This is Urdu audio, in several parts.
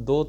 2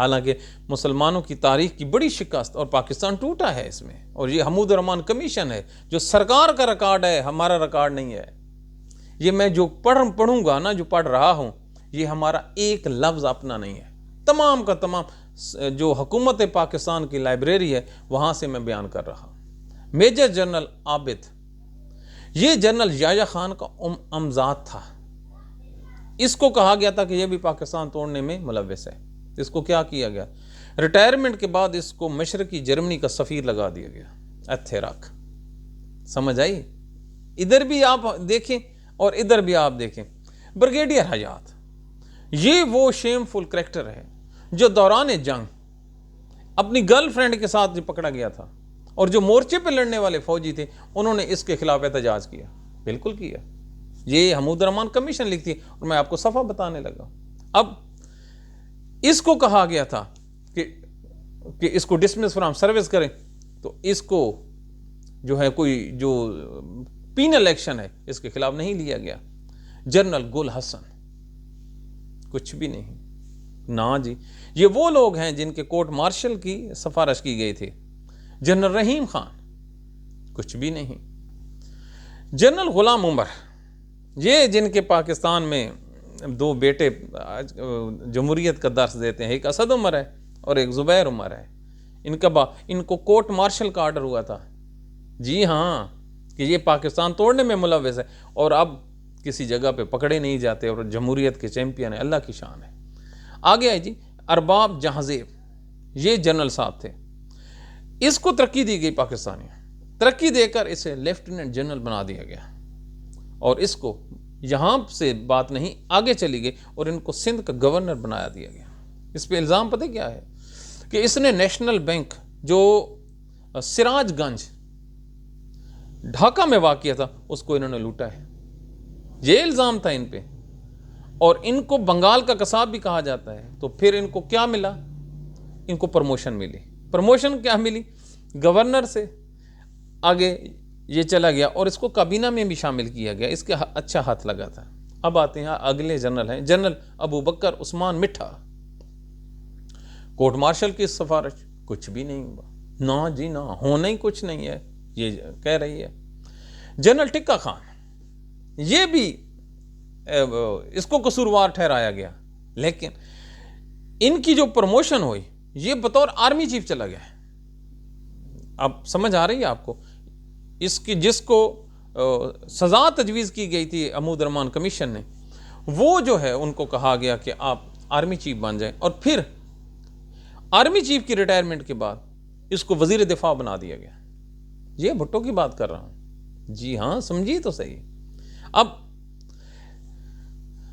حالانکہ مسلمانوں کی تاریخ کی بڑی شکست اور پاکستان ٹوٹا ہے اس میں، اور یہ حمود الرحمان کمیشن ہے جو سرکار کا ریکارڈ ہے، ہمارا ریکارڈ نہیں ہے۔ یہ میں جو پڑھوں گا نا، جو پڑھ رہا ہوں، یہ ہمارا ایک لفظ اپنا نہیں ہے، تمام کا تمام جو حکومت پاکستان کی لائبریری ہے وہاں سے میں بیان کر رہا ہوں۔ میجر جنرل عابد، یہ جنرل یحییٰ خان کا امزاد تھا، اس کو کہا گیا تھا کہ یہ بھی پاکستان توڑنے میں ملوث ہے۔ اس کو کیا کیا گیا؟ ریٹائرمنٹ کے بعد اس کو مشرقی جرمنی کا سفیر لگا دیا گیا، ایتھے رکھ۔ سمجھ آئی؟ ادھر بھی آپ دیکھیں اور ادھر بھی آپ دیکھیں۔ بریگیڈیئر حیات، یہ وہ شیم فل کریکٹر ہے جو دوران جنگ اپنی گرل فرینڈ کے ساتھ جو پکڑا گیا تھا، اور جو مورچے پہ لڑنے والے فوجی تھے انہوں نے اس کے خلاف احتجاج کیا، بالکل کیا۔ یہ حمود الرحمان کمیشن لکھتی ہے، اور میں آپ کو صفحہ بتانے لگا۔ اب اس کو کہا گیا تھا کہ اس کو ڈسمس فرام سروس کریں، تو اس کو جو ہے کوئی جو پینل ایکشن ہے اس کے خلاف نہیں لیا گیا۔ جنرل گل حسن، کچھ بھی نہیں، نا جی، یہ وہ لوگ ہیں جن کے کورٹ مارشل کی سفارش کی گئی تھی۔ جنرل رحیم خان، کچھ بھی نہیں۔ جنرل غلام عمر، یہ جن کے پاکستان میں دو بیٹے جمہوریت کا درس دیتے ہیں، ایک اسد عمر ہے اور ایک زبیر عمر ہے، ان کو کورٹ مارشل کا آرڈر ہوا تھا، جی ہاں، کہ یہ پاکستان توڑنے میں ملوث ہے، اور اب کسی جگہ پہ پکڑے نہیں جاتے، اور جمہوریت کے چیمپئن ہیں، اللہ کی شان ہے۔ آگے آئے جی ارباب جہاں-زیب، یہ جنرل صاحب تھے، اس کو ترقی دی گئی، پاکستانی ترقی دے کر اسے لیفٹیننٹ جنرل بنا دیا گیا، اور اس کو یہاں سے بات نہیں آگے چلی گئی اور ان کو سندھ کا گورنر بنایا دیا گیا۔ اس پہ الزام پتہ کیا ہے؟ کہ اس نے نیشنل بینک جو سراج گنج ڈھاکہ میں واقع تھا اس کو انہوں نے لوٹا ہے، یہ الزام تھا ان پہ، اور ان کو بنگال کا قصاب بھی کہا جاتا ہے۔ تو پھر ان کو کیا ملا؟ ان کو پروموشن ملی۔ پروموشن کیا ملی؟ گورنر سے آگے یہ چلا گیا، اور اس کو کابینہ میں بھی شامل کیا گیا، اس کے اچھا ہاتھ لگا تھا۔ اب آتے ہیں اگلے جنرل ہیں جنرل ابو بکر عثمان مٹھا، کورٹ مارشل کی سفارش، کچھ بھی نہیں ہوا، نا جی نا، ہونا ہی کچھ نہیں ہے، یہ کہہ رہی ہے۔ جنرل ٹکا خان، یہ بھی اس کو قصوروار ٹھہرایا گیا، لیکن ان کی جو پروموشن ہوئی یہ بطور آرمی چیف چلا گیا۔ اب سمجھ آ رہی ہے آپ کو؟ اس کی جس کو سزا تجویز کی گئی تھی حمود الرحمان کمیشن نے، وہ جو ہے ان کو کہا گیا کہ آپ آرمی چیف بن جائیں، اور پھر آرمی چیف کی ریٹائرمنٹ کے بعد اس کو وزیر دفاع بنا دیا گیا۔ یہ بھٹو کی بات کر رہا ہوں، جی ہاں، سمجھیے تو صحیح۔ اب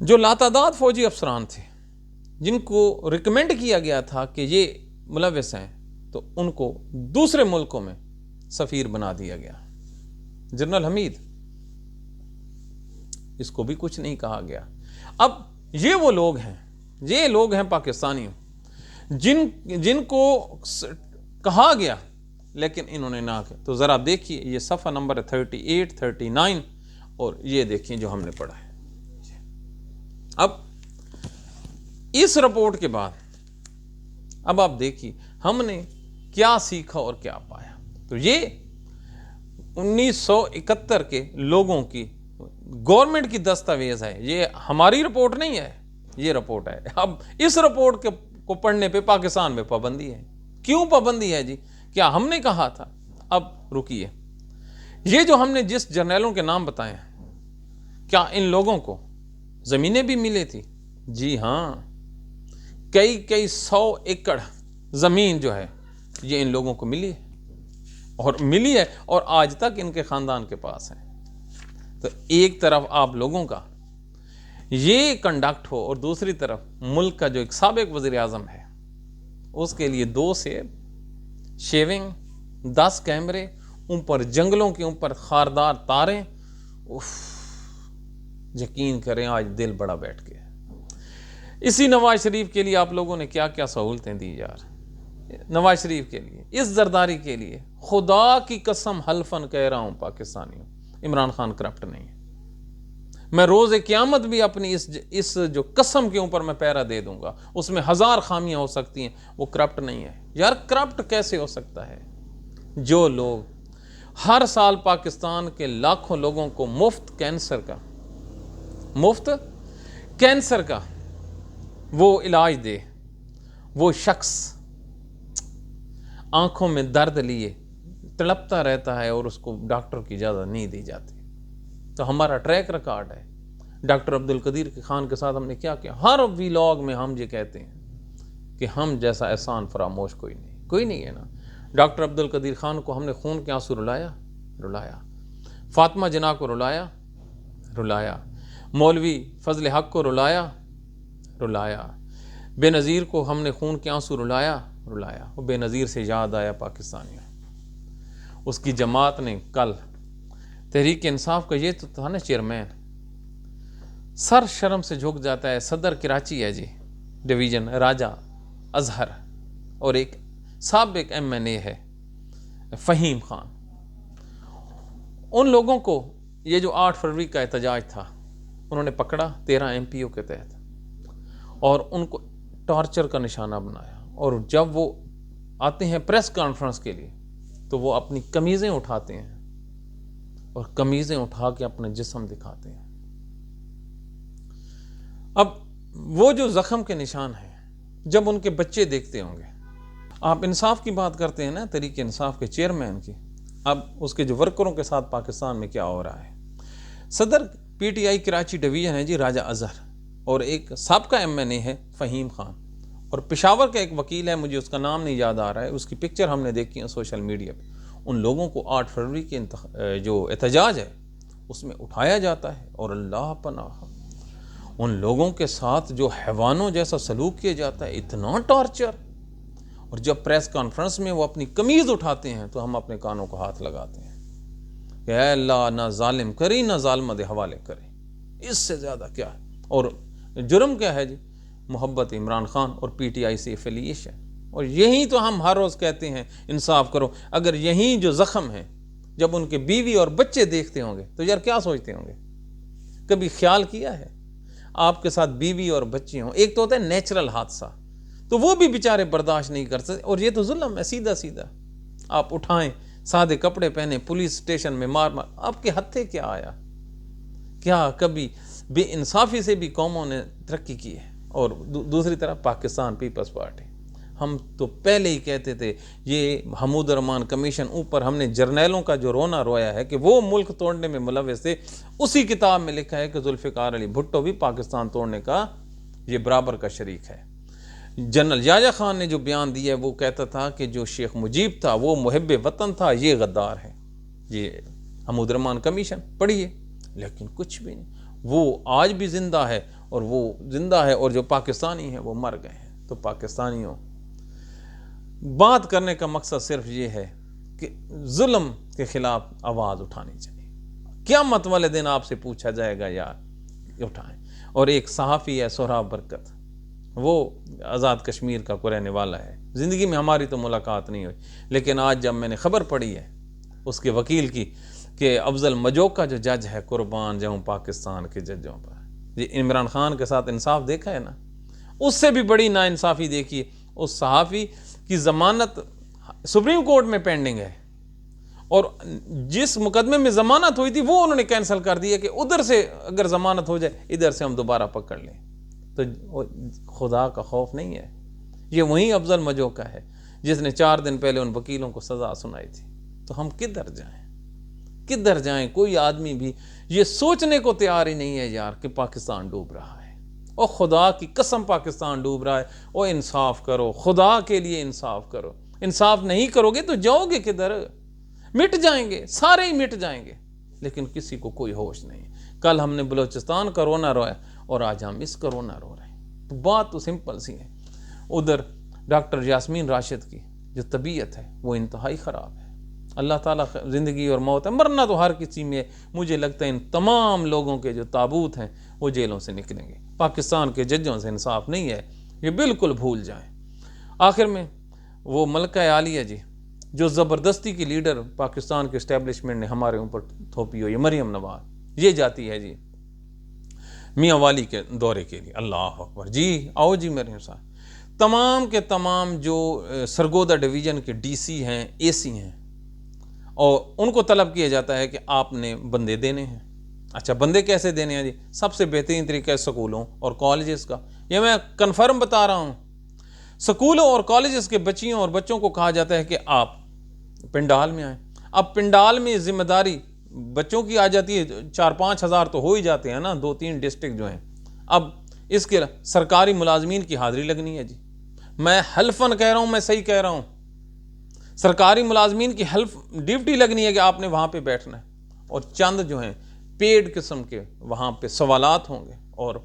جو لاتعداد فوجی افسران تھے جن کو ریکمینڈ کیا گیا تھا کہ یہ ملوث ہیں، تو ان کو دوسرے ملکوں میں سفیر بنا دیا گیا۔ جنرل حمید، اس کو بھی کچھ نہیں کہا گیا۔ اب یہ وہ لوگ ہیں پاکستانی جن کو کہا گیا لیکن انہوں نے نہ کیا۔ تو ذرا دیکھیے، یہ صفحہ نمبر 38 39 اور یہ دیکھیں جو ہم نے پڑھا ہے۔ اب اس رپورٹ کے بعد اب آپ دیکھیے ہم نے کیا سیکھا اور کیا پایا۔ تو یہ 1971 کے لوگوں کی گورنمنٹ کی دستاویز ہے، یہ ہماری رپورٹ نہیں ہے، یہ رپورٹ ہے۔ اب اس رپورٹ کو پڑھنے پہ پاکستان میں پابندی ہے۔ کیوں پابندی ہے جی؟ کیا ہم نے کہا تھا؟ اب رکیے، یہ جو ہم نے جس جرنیلوں کے نام بتائے ہیں، کیا ان لوگوں کو زمینیں بھی ملی تھی؟ جی ہاں، کئی 100 ایکڑ زمین جو ہے یہ ان لوگوں کو ملی ہے، اور آج تک ان کے خاندان کے پاس ہے۔ تو ایک طرف آپ لوگوں کا یہ کنڈکٹ ہو، اور دوسری طرف ملک کا جو ایک سابق وزیر اعظم ہے اس کے لیے 2 سیب، شیونگ، 10 کیمرے، اوپر جنگلوں کے اوپر خاردار تاریں، یقین کریں آج دل بڑا بیٹھ گیا۔ اسی نواز شریف کے لیے آپ لوگوں نے کیا کیا سہولتیں دی یار، نواز شریف کے لیے، اس زرداری کے لیے، خدا کی قسم حلفاً کہہ رہا ہوں پاکستانیوں، عمران خان کرپٹ نہیں ہے، میں روز قیامت بھی اپنی اس جو قسم کے اوپر میں پیرا دے دوں گا، اس میں 1000 خامیاں ہو سکتی ہیں، وہ کرپٹ نہیں ہے۔ یار کرپٹ کیسے ہو سکتا ہے؟ جو لوگ ہر سال پاکستان کے لاکھوں لوگوں کو مفت کینسر کا وہ علاج دے، وہ شخص آنکھوں میں درد لیے تڑپتا رہتا ہے اور اس کو ڈاکٹر کی اجازت نہیں دی جاتی۔ تو ہمارا ٹریک ریکارڈ ہے، ڈاکٹر عبدالقدیر خان کے ساتھ ہم نے کیا کیا؟ ہر ویلاگ میں ہم یہ کہتے ہیں کہ ہم جیسا احسان فراموش کوئی نہیں ہے نا۔ ڈاکٹر عبدالقدیر خان کو ہم نے خون کے آنسو رلایا، فاطمہ جناح کو رلایا، مولوی فضل حق کو رلایا، بے نظیر کو ہم نے خون کے آنسو رلایا۔ وہ بے نظیر سے یاد آیا پاکستانیوں، اس کی جماعت نے کل تحریک انصاف کا یہ تو تھا نا چیئرمین، سر شرم سے جھک جاتا ہے۔ صدر کراچی ہے جی ڈویژن راجہ اظہر، اور ایک سابق MNA ہے فہیم خان۔ ان لوگوں کو یہ جو 8 فروری کا احتجاج تھا انہوں نے پکڑا 13 MPO کے تحت اور ان کو ٹارچر کا نشانہ بنایا، اور جب وہ آتے ہیں پریس کانفرنس کے لیے تو وہ اپنی قمیضیں اٹھاتے ہیں اور قمیضیں اٹھا کے اپنا جسم دکھاتے ہیں۔ اب وہ جو زخم کے نشان ہیں جب ان کے بچے دیکھتے ہوں گے، آپ انصاف کی بات کرتے ہیں نا، تحریک انصاف کے چیئرمین کی، اب اس کے جو ورکروں کے ساتھ پاکستان میں کیا ہو رہا ہے۔ صدر PTI کراچی ڈویژن ہے جی راجہ اظہر، اور ایک سابقہ MNA ہے فہیم خان، اور پشاور کا ایک وکیل ہے، مجھے اس کا نام نہیں یاد آ رہا ہے، اس کی پکچر ہم نے دیکھی ہے سوشل میڈیا پہ۔ ان لوگوں کو 8 فروری کے جو احتجاج ہے اس میں اٹھایا جاتا ہے، اور اللہ پناہ ان لوگوں کے ساتھ جو حیوانوں جیسا سلوک کیا جاتا ہے، اتنا ٹارچر۔ اور جب پریس کانفرنس میں وہ اپنی قمیض اٹھاتے ہیں تو ہم اپنے کانوں کو ہاتھ لگاتے ہیں کہ اے اللہ نہ ظالم کری نہ ظالمہ دے حوالے کرے، اس سے زیادہ کیا ہے؟ اور جرم کیا ہے جی؟ محبت عمران خان اور PTI سے ایفیلیشن۔ اور یہی تو ہم ہر روز کہتے ہیں انصاف کرو۔ اگر یہی جو زخم ہیں جب ان کے بیوی اور بچے دیکھتے ہوں گے تو یار کیا سوچتے ہوں گے؟ کبھی خیال کیا ہے آپ کے ساتھ بیوی اور بچے ہوں؟ ایک تو ہوتا ہے نیچرل حادثہ، تو وہ بھی بیچارے برداشت نہیں کر سکتے، اور یہ تو ظلم ہے سیدھا آپ اٹھائیں، سادے کپڑے پہنے، پولیس اسٹیشن میں مار آپ کے ہتھے کیا آیا؟ کیا کبھی بے انصافی سے بھی قوموں نے ترقی کی ہے؟ اور دوسری طرف پاکستان پیپلز پارٹی، ہم تو پہلے ہی کہتے تھے یہ حمود الرحمان کمیشن، اوپر ہم نے جرنیلوں کا جو رونا رویا ہے کہ وہ ملک توڑنے میں ملوث تھے، اسی کتاب میں لکھا ہے کہ ذوالفقار علی بھٹو بھی پاکستان توڑنے کا یہ برابر کا شریک ہے۔ جنرل یحییٰ خان نے جو بیان دیا ہے وہ کہتا تھا کہ جو شیخ مجیب تھا وہ محب وطن تھا، یہ غدار ہے۔ یہ حمود الرحمان کمیشن پڑھیے، لیکن کچھ بھی نہیں، وہ آج بھی زندہ ہے، اور جو پاکستانی ہیں وہ مر گئے ہیں۔ تو پاکستانیوں، بات کرنے کا مقصد صرف یہ ہے کہ ظلم کے خلاف آواز اٹھانی چاہیے۔ قیامت والے دن آپ سے پوچھا جائے گا یار اٹھائیں۔ اور ایک صحافی ہے سہراب برکت، وہ آزاد کشمیر کا کو رہنے والا ہے، زندگی میں ہماری تو ملاقات نہیں ہوئی، لیکن آج جب میں نے خبر پڑھی ہے اس کے وکیل کی کہ افضل مجوک کا جو جج ہے، قربان جاؤں پاکستان کے ججوں پر، یہ عمران خان کے ساتھ انصاف دیکھا ہے نا، اس سے بھی بڑی ناانصافی دیکھی ہے۔ اس صحافی کی ضمانت سپریم کورٹ میں پینڈنگ ہے، اور جس مقدمے میں ضمانت ہوئی تھی وہ انہوں نے کینسل کر دی ہے کہ ادھر سے اگر ضمانت ہو جائے ادھر سے ہم دوبارہ پکڑ لیں۔ تو خدا کا خوف نہیں ہے؟ یہ وہی افضل مجوک کا ہے جس نے 4 دن پہلے ان وکیلوں کو سزا سنائی تھی۔ تو ہم کدھر جائیں؟ کوئی آدمی بھی یہ سوچنے کو تیار ہی نہیں ہے یار کہ پاکستان ڈوب رہا ہے، اور خدا کی قسم پاکستان ڈوب رہا ہے۔ اور انصاف کرو، خدا کے لیے انصاف کرو۔ انصاف نہیں کرو گے تو جاؤ گے کدھر؟ مٹ جائیں گے، سارے ہی مٹ جائیں گے، لیکن کسی کو کوئی ہوش نہیں ہے۔ کل ہم نے بلوچستان کا رونا رویا اور آج ہم اس کا رونا رو رہے ہیں۔ تو بات تو سمپل سی ہے۔ ادھر ڈاکٹر یاسمین راشد کی جو طبیعت ہے وہ انتہائی خراب ہے۔ اللہ تعالیٰ زندگی اور موت ہے، مرنا تو ہر کسی میں ہے۔ مجھے لگتا ہے ان تمام لوگوں کے جو تابوت ہیں وہ جیلوں سے نکلیں گے۔ پاکستان کے ججوں سے انصاف نہیں ہے، یہ بالکل بھول جائیں۔ آخر میں وہ ملکہ عالیہ جی جو زبردستی کی لیڈر پاکستان کے اسٹیبلشمنٹ نے ہمارے اوپر تھوپی ہوئی ہے، مریم نواز، یہ جاتی ہے جی میاں والی کے دورے کے لیے۔ اللہ اکبر، جی آؤ جی میرے ساتھ۔ تمام کے تمام جو سرگودا ڈویژن کے ڈی سی ہیں، اے سی ہیں، اور ان کو طلب کیا جاتا ہے کہ آپ نے بندے دینے ہیں۔ اچھا بندے کیسے دینے ہیں جی؟ سب سے بہترین طریقہ ہے سکولوں اور کالجز کا، یہ میں کنفرم بتا رہا ہوں۔ سکولوں اور کالجز کے بچیوں اور بچوں کو کہا جاتا ہے کہ آپ پنڈال میں آئیں۔ اب پنڈال میں ذمہ داری بچوں کی آ جاتی ہے، 4-5 ہزار تو ہو ہی جاتے ہیں نا، 2-3 ڈسٹرکٹ جو ہیں۔ اب اس کے سرکاری ملازمین کی حاضری لگنی ہے جی، میں حلفاً کہہ رہا ہوں، میں صحیح کہہ رہا ہوں، سرکاری ملازمین کی ڈیوٹی لگنی ہے کہ آپ نے وہاں پہ بیٹھنا ہے، اور چند جو ہیں پیڈ قسم کے وہاں پہ سوالات ہوں گے، اور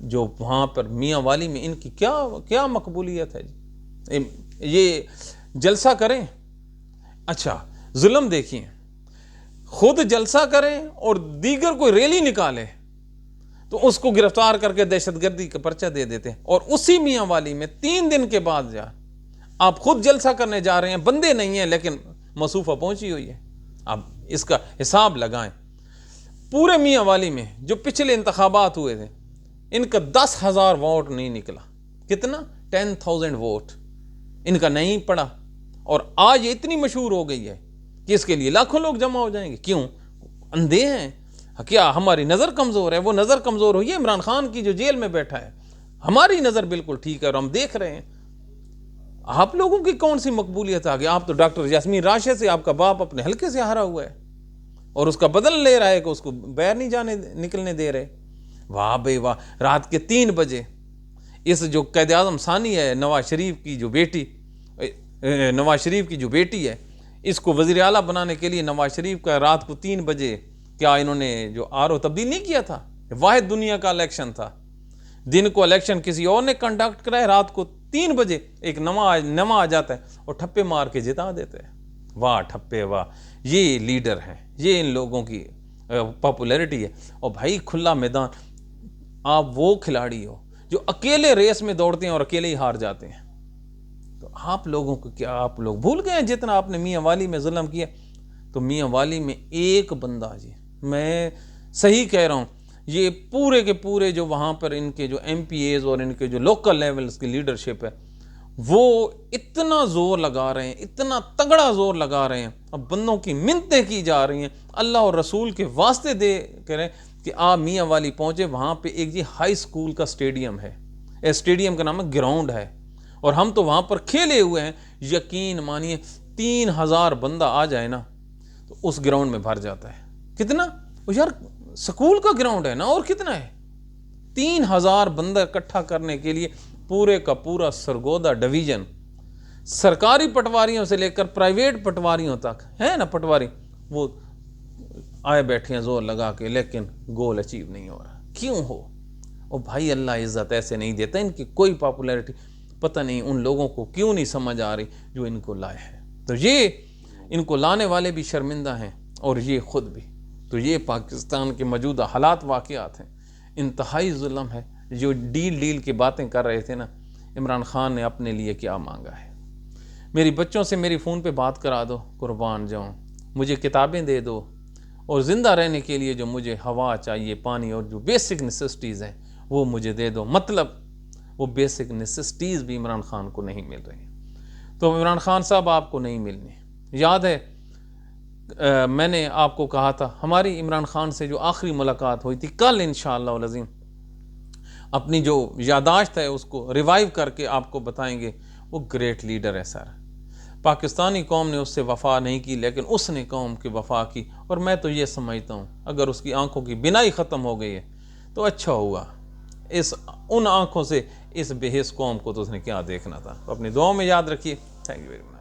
جو وہاں پر میاں والی میں ان کی کیا مقبولیت ہے جی، یہ جلسہ کریں۔ اچھا ظلم دیکھیں، خود جلسہ کریں اور دیگر کوئی ریلی نکالے تو اس کو گرفتار کر کے دہشت گردی کا پرچہ دے دیتے ہیں، اور اسی میاں والی میں 3 دن کے بعد آپ خود جلسہ کرنے جا رہے ہیں، بندے نہیں ہیں لیکن مصوفہ پہنچی ہوئی ہے۔ اب اس کا حساب لگائیں، پورے میاں والی میں جو پچھلے انتخابات ہوئے تھے ان کا 10,000 ووٹ نہیں نکلا۔ کتنا؟ 10,000 ووٹ ان کا نہیں پڑا، اور آج یہ اتنی مشہور ہو گئی ہے کہ اس کے لیے لاکھوں لوگ جمع ہو جائیں گے۔ کیوں؟ اندھے ہیں کیا؟ ہماری نظر کمزور ہے؟ وہ نظر کمزور ہوئی ہے عمران خان کی جو جیل میں بیٹھا ہے، ہماری نظر بالکل ٹھیک ہے اور ہم دیکھ رہے ہیں۔ آپ لوگوں کی کون سی مقبولیت آ گئی؟ آپ تو ڈاکٹر یاسمین راشد سے، آپ کا باپ اپنے حلقے سے ہارا ہوا ہے اور اس کا بدل لے رہا ہے کہ اس کو باہر نہیں نکلنے دے رہے۔ واہ بھائی واہ، رات کے 3 بجے اس جو قائد اعظم ثانی ہے، نواز شریف کی جو بیٹی ہے، اس کو وزیر اعلیٰ بنانے کے لیے نواز شریف کا رات کو 3 بجے کیا انہوں نے جو RO تبدیل نہیں کیا تھا؟ واحد دنیا کا الیکشن تھا، دن کو الیکشن کسی اور نے کنڈکٹ کرائے، رات کو 3 بجے ایک نواں آ جاتا ہے اور ٹھپے مار کے جتا دیتے ہیں۔ واہ ٹھپے واہ، یہ لیڈر ہیں، یہ ان لوگوں کی پاپولیرٹی ہے۔ اور بھائی کھلا میدان، آپ وہ کھلاڑی ہو جو اکیلے ریس میں دوڑتے ہیں اور اکیلے ہی ہار جاتے ہیں، تو آپ لوگوں کو کیا، آپ لوگ بھول گئے ہیں جتنا آپ نے میاں والی میں ظلم کیا؟ تو میاں والی میں ایک بندہ جی، میں صحیح کہہ رہا ہوں، یہ پورے کے پورے جو وہاں پر ان کے جو MPAs اور ان کے جو لوکل لیولز کی لیڈرشپ ہے، وہ اتنا زور لگا رہے ہیں، اتنا تگڑا زور لگا رہے ہیں، اب بندوں کی منتیں کی جا رہی ہیں، اللہ اور رسول کے واسطے دے کریں کہ آپ میاں والی پہنچے، وہاں پہ ایک جی ہائی اسکول کا اسٹیڈیم ہے، اسٹیڈیم کا نام ہے گراؤنڈ ہے، اور ہم تو وہاں پر کھیلے ہوئے ہیں، یقین مانیے 3,000 بندہ آ جائے نا تو اس گراؤنڈ میں بھر جاتا ہے۔ کتنا؟ یار سکول کا گراؤنڈ ہے نا، اور کتنا ہے؟ 3,000 بندہ اکٹھا کرنے کے لیے پورے کا پورا سرگودا ڈویژن، سرکاری پٹواریوں سے لے کر پرائیویٹ پٹواریوں تک ہے نا، پٹواری وہ آئے بیٹھے ہیں زور لگا کے، لیکن گول اچیو نہیں ہو رہا۔ کیوں ہو؟ اور بھائی اللہ عزت ایسے نہیں دیتا، ان کی کوئی پاپولیرٹی پتہ نہیں ان لوگوں کو کیوں نہیں سمجھ آ رہی جو ان کو لائے ہیں، تو یہ ان کو لانے والے بھی شرمندہ ہیں اور یہ خود بھی۔ تو یہ پاکستان کے موجودہ حالات واقعات ہیں، انتہائی ظلم ہے۔ جو ڈیل کی باتیں کر رہے تھے نا، عمران خان نے اپنے لیے کیا مانگا ہے؟ میری بچوں سے میری فون پہ بات کرا دو، قربان جاؤں، مجھے کتابیں دے دو، اور زندہ رہنے کے لیے جو مجھے ہوا چاہیے، پانی اور جو بیسک نیسیسٹیز ہیں وہ مجھے دے دو۔ مطلب وہ بیسک نیسیسٹیز بھی عمران خان کو نہیں مل رہی، تو عمران خان صاحب آپ کو نہیں ملنے۔ یاد ہے میں نے آپ کو کہا تھا ہماری عمران خان سے جو آخری ملاقات ہوئی تھی، کل انشاءاللہ العظیم اپنی جو یادداشت ہے اس کو ریوائیو کر کے آپ کو بتائیں گے۔ وہ گریٹ لیڈر ہے سر، پاکستانی قوم نے اس سے وفا نہیں کی لیکن اس نے قوم کی وفا کی، اور میں تو یہ سمجھتا ہوں اگر اس کی آنکھوں کی بینائی ختم ہو گئی ہے تو اچھا ہوا، ان آنکھوں سے اس بے حس قوم کو تو اس نے کیا دیکھنا تھا۔ تو اپنی دعاؤں میں یاد رکھیے۔ Thank you very much.